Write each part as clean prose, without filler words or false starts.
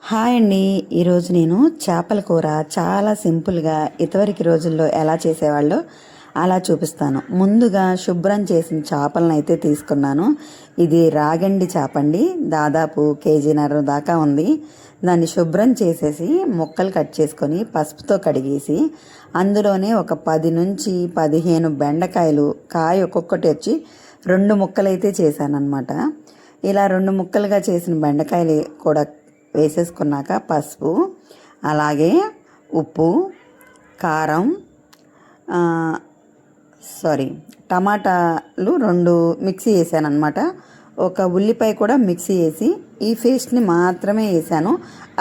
Hi అండి. ఈరోజు నేను చేపల కూర చాలా సింపుల్గా ఇదివరకు రోజుల్లో ఎలా చేసేవాళ్ళో అలా చూపిస్తాను. ముందుగా శుభ్రం చేసిన చేపలను అయితే తీసుకున్నాను. ఇది రాగండి చేప అండి. దాదాపు కేజీన్నర దాకా ఉంది. దాన్ని శుభ్రం చేసేసి ముక్కలు కట్ చేసుకొని పసుపుతో కడిగేసి అందులోనే ఒక 10 నుంచి 15 బెండకాయలు కాయ ఒక్కొక్కటి వచ్చి 2 ముక్కలైతే చేశానన్నమాట. ఇలా 2 ముక్కలుగా చేసిన బెండకాయలు కూడా వేసేసుకున్నాక పసుపు, అలాగే ఉప్పు, కారం, టమాటాలు 2 మిక్సీ వేసాను అనమాట. ఒక ఉల్లిపాయ కూడా మిక్సీ వేసి ఈ పేస్ట్ని మాత్రమే వేసాను.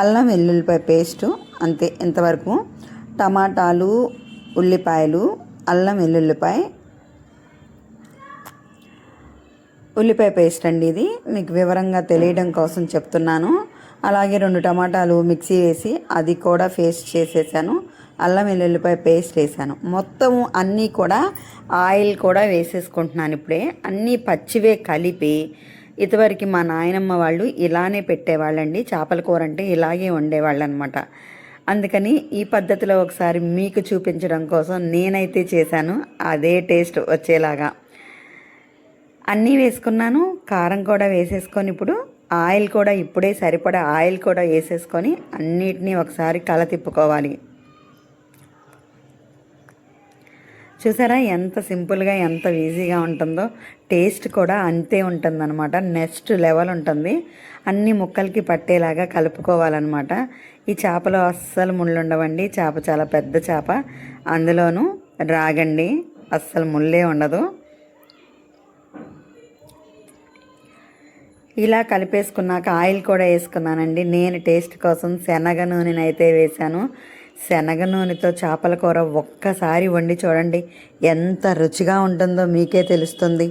అల్లం వెల్లుల్లిపాయ పేస్టు అంతే. ఇంతవరకు టమాటాలు, ఉల్లిపాయలు, అల్లం ఉల్లిపాయ పేస్ట్ అండి. ఇది మీకు వివరంగా తెలియడం కోసం చెప్తున్నాను. అలాగే 2 టమాటాలు మిక్సీ వేసి అది కూడా పేస్ట్ చేసేసాను. అల్లం వెల్లుల్లిపాయ పేస్ట్ వేసాను. మొత్తం అన్నీ కూడా ఆయిల్ కూడా వేసేసుకుంటున్నాను ఇప్పుడే. అన్నీ పచ్చివే కలిపి ఇదివరకు మా నాయనమ్మ వాళ్ళు ఇలానే పెట్టేవాళ్ళండి. చేపల కూర అంటే ఇలాగే వండేవాళ్ళు అనమాట. అందుకని ఈ పద్ధతిలో ఒకసారి మీకు చూపించడం కోసం నేనైతే చేశాను. అదే టేస్ట్ వచ్చేలాగా అన్నీ వేసుకున్నాను. కారం కూడా వేసేసుకొని ఇప్పుడు ఆయిల్ కూడా ఇప్పుడే సరిపడా ఆయిల్ కూడా వేసేసుకొని అన్నిటినీ ఒకసారి తిప్పుకోవాలి. చూసారా ఎంత సింపుల్గా ఎంత ఈజీగా ఉంటుందో. టేస్ట్ కూడా అంతే ఉంటుందన్నమాట. నెక్స్ట్ లెవెల్ ఉంటుంది. అన్ని ముక్కలకి పట్టేలాగా కలుపుకోవాలన్నమాట. ఈ చేపలో అస్సలు ముళ్ళు ఉండవండి. చేప చాలా పెద్ద చేప, అందులోనూ రాగండి, అస్సలు ముళ్ళే ఉండదు. ఇలా కలిపేసుకున్నాక ఆయిల్ కూడా వేసుకున్నానండి. నేను టేస్ట్ కోసం శనగ నూనెని అయితే వేశాను. శనగ నూనెతో చేపల కూర ఒక్కసారి వండి చూడండి, ఎంత రుచిగా ఉంటుందో మీకే తెలుస్తుంది.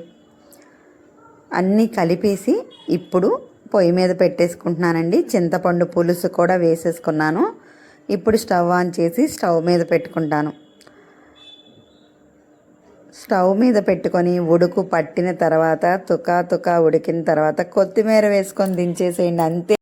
అన్నీ కలిపేసి ఇప్పుడు పొయ్యి మీద పెట్టేసుకుంటున్నానండి. చింతపండు పులుసు కూడా వేసేసుకున్నాను. ఇప్పుడు స్టవ్ ఆన్ చేసి స్టవ్ మీద పెట్టుకుంటాను. స్టవ్ మీద పెట్టుకొని ఉడుకు పట్టిన తర్వాత తుకా ఉడికిన తర్వాత కొత్తిమీర వేసుకొని దించేసేయండి, అంతే.